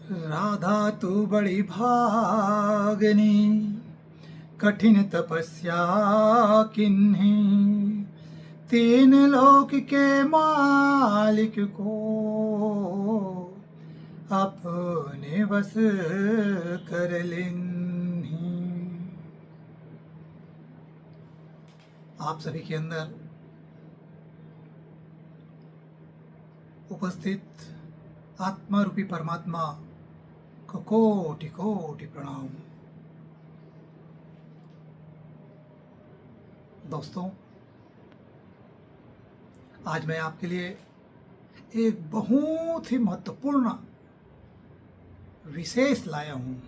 राधा तू बड़ी भागनी, कठिन तपस्या किन्हीं, तीन लोक के मालिक को अपने बस कर लेन्हीं। आप सभी के अंदर उपस्थित आत्मा रूपी परमात्मा को कोटि कोटि प्रणाम। दोस्तों, आज मैं आपके लिए एक बहुत ही महत्वपूर्ण विशेष लाया हूँ।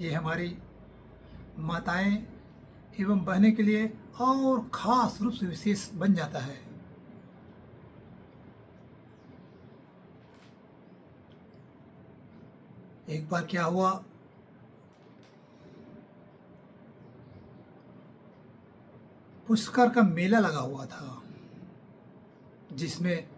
ये हमारी माताएं एवं बहनें के लिए और खास रूप से विशेष बन जाता है। एक बार क्या हुआ, पुष्कर का मेला लगा हुआ था, जिसमें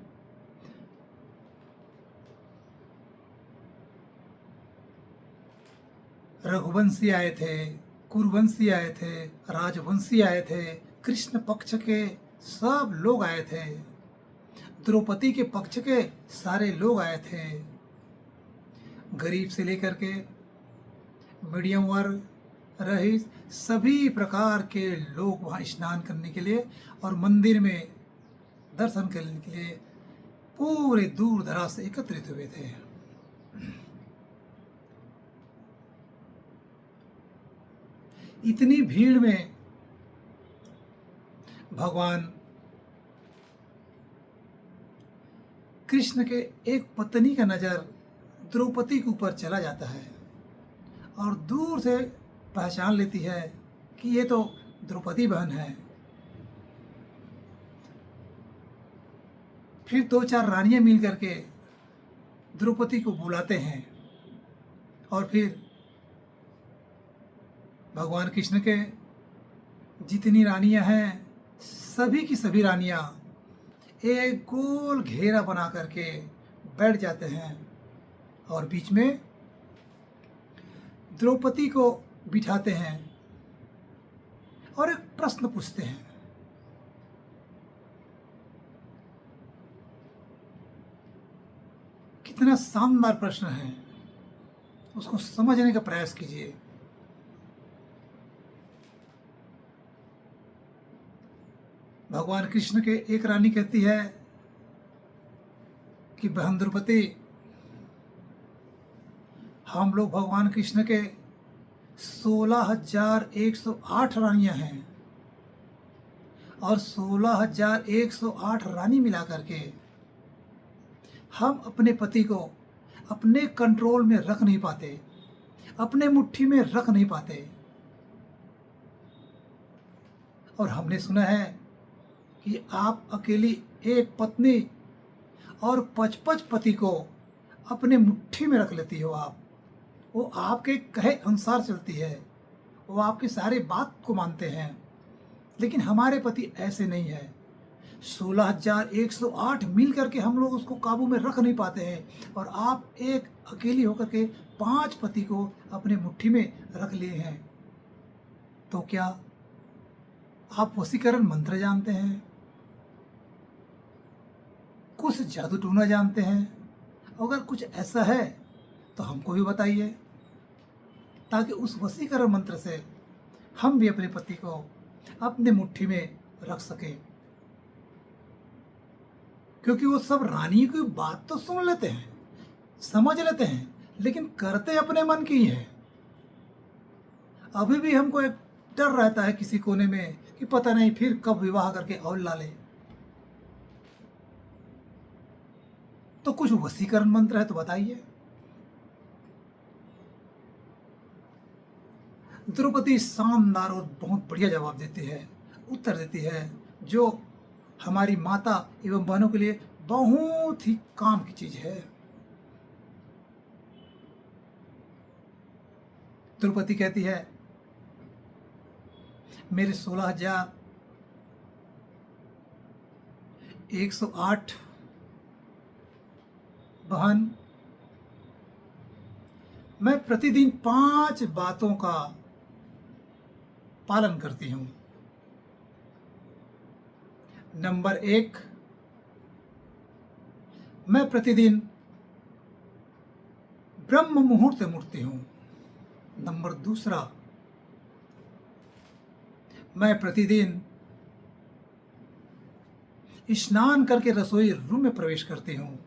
रघुवंशी आए थे, कुरुवंशी आए थे, राजवंशी आए थे, कृष्ण पक्ष के सब लोग आए थे, द्रौपदी के पक्ष के सारे लोग आए थे। गरीब से लेकर के मीडियम वर्ग, रईस, सभी प्रकार के लोग वहाँ स्नान करने के लिए और मंदिर में दर्शन करने के लिए पूरे दूर दराज से एकत्रित हुए थे। इतनी भीड़ में भगवान कृष्ण के एक पत्नी का नजर द्रौपदी के ऊपर चला जाता है और दूर से पहचान लेती है कि ये तो द्रौपदी बहन है। फिर दो चार रानियां मिल करके द्रौपदी को बुलाते हैं और फिर भगवान कृष्ण के जितनी रानियां हैं, सभी की सभी रानियां एक गोल घेरा बना करके बैठ जाते हैं और बीच में द्रौपदी को बिठाते हैं और एक प्रश्न पूछते हैं। कितना शानदार प्रश्न है, उसको समझने का प्रयास कीजिए। भगवान कृष्ण के एक रानी कहती है कि बहन द्रौपदी, हम लोग भगवान कृष्ण के 16,108 रानियां हैं और 16,108 रानी मिला करके हम अपने पति को अपने कंट्रोल में रख नहीं पाते, अपने मुट्ठी में रख नहीं पाते। और हमने सुना है कि आप अकेली एक पत्नी और 55 पति को अपने मुट्ठी में रख लेती हो। आप, वो आपके कहे अनुसार चलती है, वो आपकी सारी बात को मानते हैं, लेकिन हमारे पति ऐसे नहीं है। 16,108 मिल करके हम लोग उसको काबू में रख नहीं पाते हैं और आप एक अकेली होकर के 5 पति को अपने मुट्ठी में रख लिए हैं। तो क्या आप वशीकरण मंत्र जानते हैं? कुछ जादू टूना जानते हैं? अगर कुछ ऐसा है तो हमको भी बताइए, ताकि उस वशीकरण मंत्र से हम भी अपने पति को अपने मुट्ठी में रख सकें। क्योंकि वो सब रानी की बात तो सुन लेते हैं, समझ लेते हैं, लेकिन करते अपने मन की है। अभी भी हमको एक डर रहता है किसी कोने में कि पता नहीं फिर कब विवाह करके और ला ले। तो कुछ वशीकरण मंत्र है तो बताइए। द्रौपदी शानदार और बहुत बढ़िया जवाब देती है, उत्तर देती है, जो हमारी माता एवं बहनों के लिए बहुत ही काम की चीज है। द्रौपदी कहती है, मेरे 16,108 बहन मैं प्रतिदिन 5 बातों का पालन करती हूँ। नंबर 1, मैं प्रतिदिन ब्रह्म मुहूर्त में उठती हूँ। नंबर 2, मैं प्रतिदिन स्नान करके रसोई रूम में प्रवेश करती हूँ।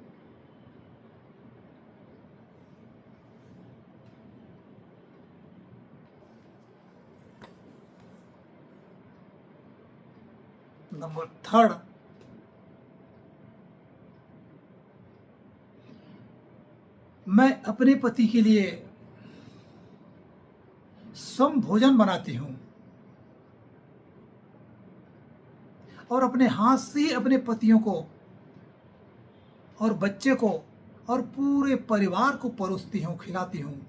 नंबर 3, मैं अपने पति के लिए सम भोजन बनाती हूँ और अपने हाथ से ही अपने पतियों को और बच्चे को और पूरे परिवार को परोसती हूँ, खिलाती हूँ।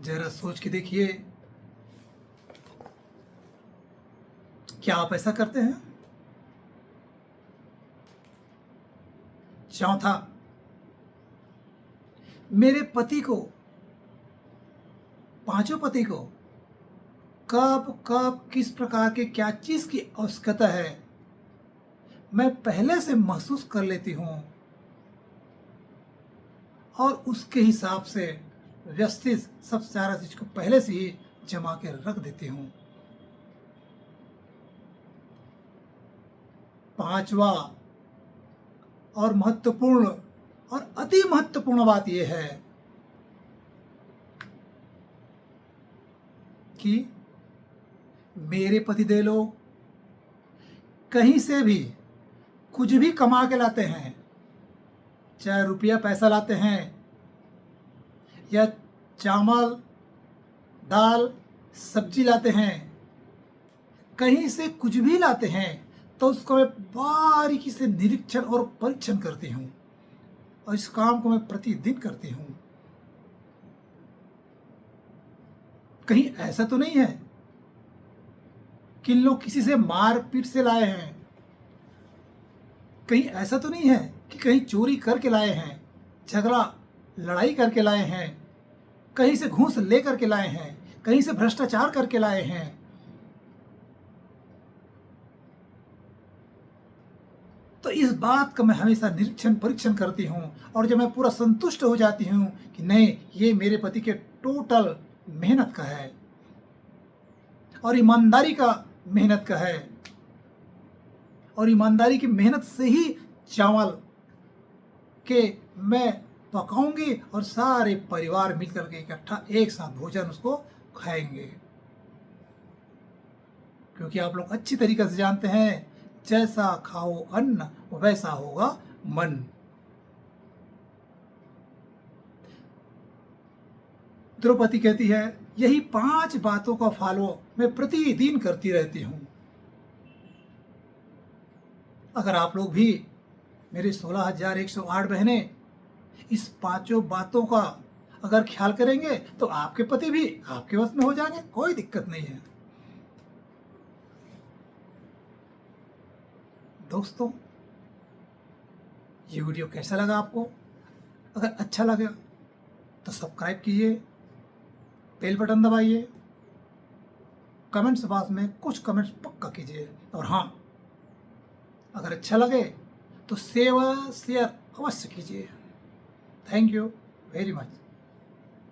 जरा सोच के देखिए, क्या आप ऐसा करते हैं? चौथा, मेरे पति को, पांचों पति को कब कब किस प्रकार के क्या चीज की आवश्यकता है, मैं पहले से महसूस कर लेती हूँ और उसके हिसाब से व्यवस्थित सब सारा चीज को पहले से ही जमा के रख देती हूँ। पांचवा और महत्वपूर्ण और अति महत्वपूर्ण बात यह है कि मेरे पतिदेव लोग कहीं से भी कुछ भी कमा के लाते हैं, चाहे रुपया पैसा लाते हैं या चावल दाल सब्जी लाते हैं, कहीं से कुछ भी लाते हैं तो उसको मैं बारीकी से निरीक्षण और परीक्षण करती हूँ और इस काम को मैं प्रतिदिन करती हूँ। कहीं ऐसा तो नहीं है कि इन लोग किसी से मार पीट से लाए हैं, कहीं ऐसा तो नहीं है कि कहीं चोरी करके लाए हैं, झगड़ा लड़ाई करके लाए हैं, कहीं से घूस लेकर के लाए हैं, कहीं से भ्रष्टाचार करके लाए हैं। तो इस बात का मैं हमेशा निरीक्षण परीक्षण करती हूँ और जब मैं पूरा संतुष्ट हो जाती हूँ कि नहीं, ये मेरे पति के टोटल मेहनत का है और ईमानदारी का मेहनत का है और ईमानदारी की मेहनत से ही चावल के मैं पकाऊंगी और सारे परिवार मिलकर के इकट्ठा एक साथ भोजन उसको खाएंगे। क्योंकि आप लोग अच्छी तरीके से जानते हैं, जैसा खाओ अन्न वैसा होगा मन। द्रौपदी कहती है, यही 5 बातों का फॉलो मैं प्रतिदिन करती रहती हूं। अगर आप लोग भी, मेरे 16,108 बहनें, इस 5 बातों का अगर ख्याल करेंगे तो आपके पति भी आपके वश में हो जाएंगे, कोई दिक्कत नहीं है। दोस्तों, ये वीडियो कैसा लगा आपको? अगर अच्छा लगा तो सब्सक्राइब कीजिए, बेल बटन दबाइए, कमेंट्स बॉक्स में कुछ कमेंट्स पक्का कीजिए और हाँ, अगर अच्छा लगे तो शेयर अवश्य कीजिए। Thank you very much.